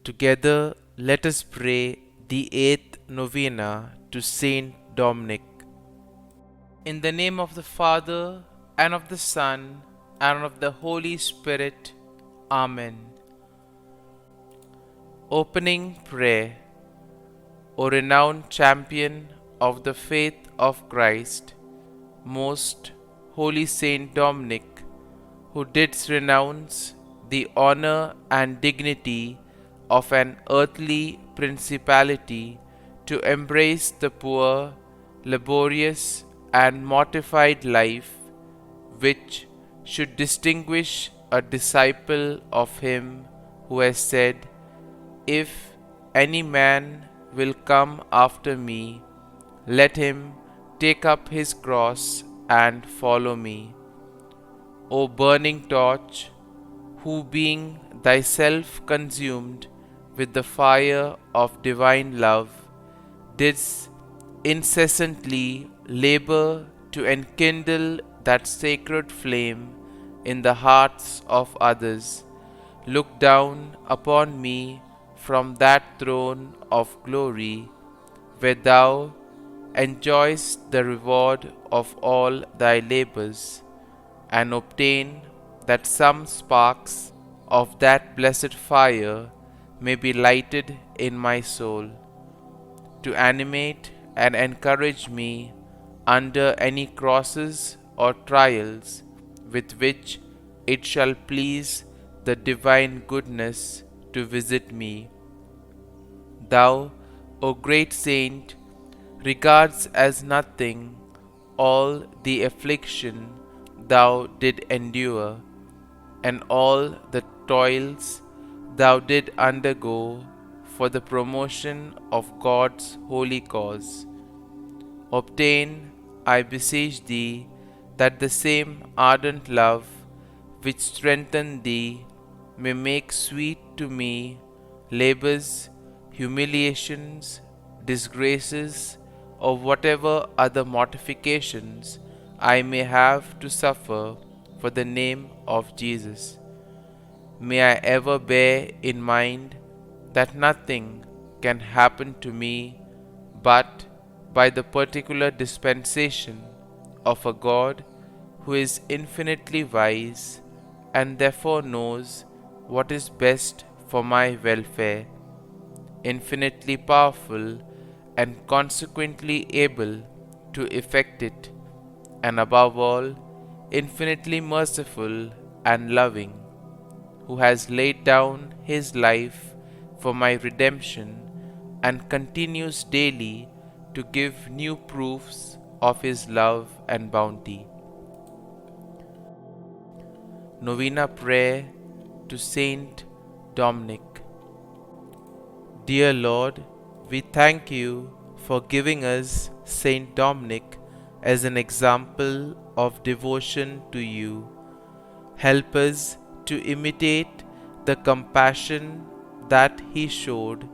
Together, let us pray the 8th Novena to Saint Dominic. In the name of the Father, and of the Son, and of the Holy Spirit. Amen. Opening Prayer. O renowned champion of the faith of Christ, most holy Saint Dominic, who didst renounce the honor and dignity of an earthly principality to embrace the poor, laborious, and mortified life which should distinguish a disciple of him who has said, "If any man will come after me, let him take up his cross and follow me." O burning torch, who being thyself consumed with the fire of divine love, didst incessantly labor to enkindle that sacred flame in the hearts of others, look down upon me from that throne of glory, where thou enjoyest the reward of all thy labors, and obtain that some sparks of that blessed fire may be lighted in my soul, to animate and encourage me under any crosses or trials with which it shall please the divine goodness to visit me. Thou, O great saint, regards as nothing all the affliction thou did endure, and all the toils thou did undergo for the promotion of God's holy cause. Obtain, I beseech thee, that the same ardent love which strengthened thee may make sweet to me labors, humiliations, disgraces, or whatever other mortifications I may have to suffer for the name of Jesus. May I ever bear in mind that nothing can happen to me but by the particular dispensation of a God who is infinitely wise and therefore knows what is best for my welfare, infinitely powerful and consequently able to effect it, and above all, infinitely merciful and loving, who has laid down his life for my redemption and continues daily to give new proofs of his love and bounty. Novena Prayer to Saint Dominic. Dear Lord, we thank you for giving us Saint Dominic as an example of devotion to you. Help us to imitate the compassion that he showed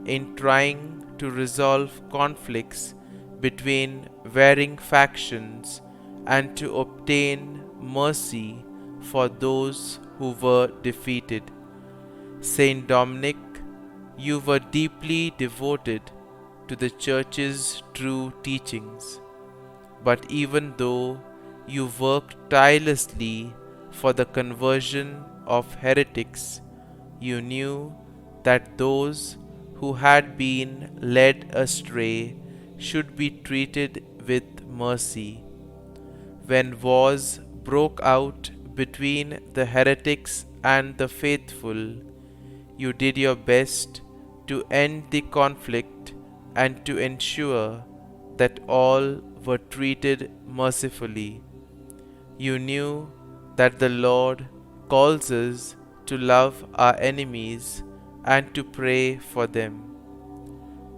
in trying to resolve conflicts between varying factions and to obtain mercy for those who were defeated. Saint Dominic, you were deeply devoted to the Church's true teachings, but even though you worked tirelessly for the conversion of heretics, you knew that those who had been led astray should be treated with mercy. When wars broke out between the heretics and the faithful, you did your best to end the conflict and to ensure that all were treated mercifully. You knew that the Lord calls us to love our enemies and to pray for them.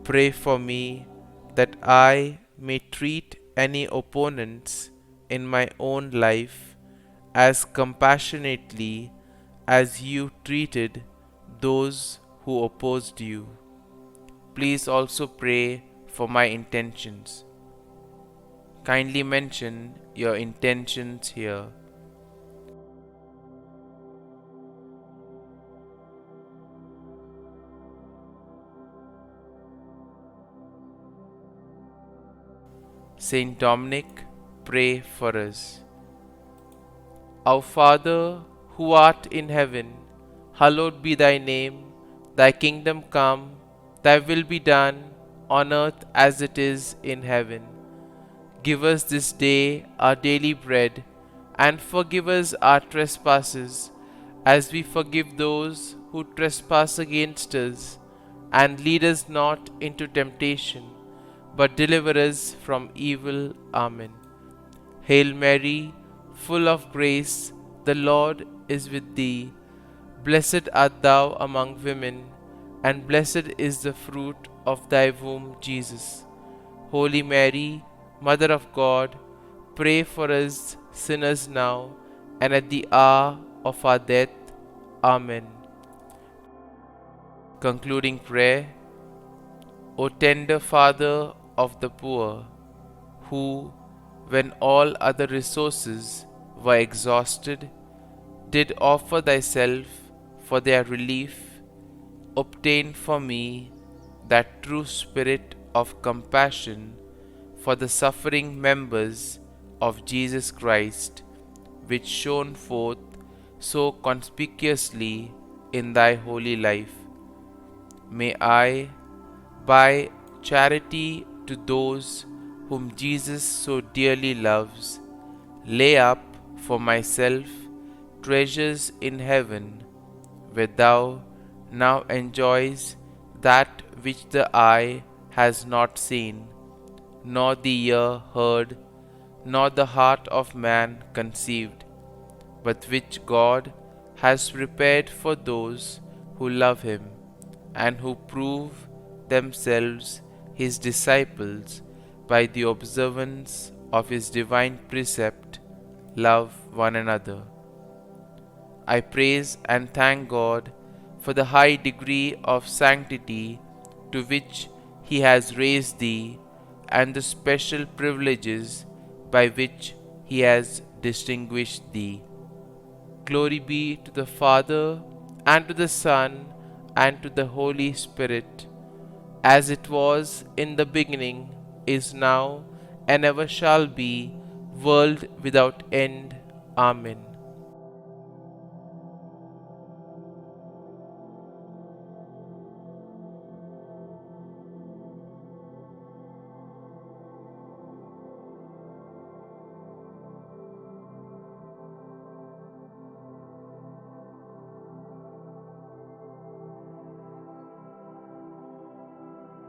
Pray for me that I may treat any opponents in my own life as compassionately as you treated those who opposed you. Please also pray for my intentions. Kindly mention your intentions here. Saint Dominic, pray for us. Our Father, who art in heaven, hallowed be thy name. Thy kingdom come, thy will be done, on earth as it is in heaven. Give us this day our daily bread, and forgive us our trespasses, as we forgive those who trespass against us. And lead us not into temptation, but deliver us from evil. Amen. Hail Mary, full of grace, the Lord is with thee. Blessed art thou among women, and blessed is the fruit of thy womb, Jesus. Holy Mary, Mother of God, pray for us sinners now and at the hour of our death. Amen. Concluding prayer. O tender Father of the poor, who, when all other resources were exhausted, did offer thyself for their relief, obtain for me that true spirit of compassion for the suffering members of Jesus Christ, which shone forth so conspicuously in thy holy life. May I, by charity to those whom Jesus so dearly loves, lay up for myself treasures in heaven, where thou now enjoys that which the eye has not seen, nor the ear heard, nor the heart of man conceived, but which God has prepared for those who love him, and who prove themselves his disciples by the observance of his divine precept, love one another. I praise and thank God for the high degree of sanctity to which he has raised thee, and the special privileges by which he has distinguished thee. Glory be to the Father, and to the Son, and to the Holy Spirit, as it was in the beginning, is now, and ever shall be, world without end. Amen.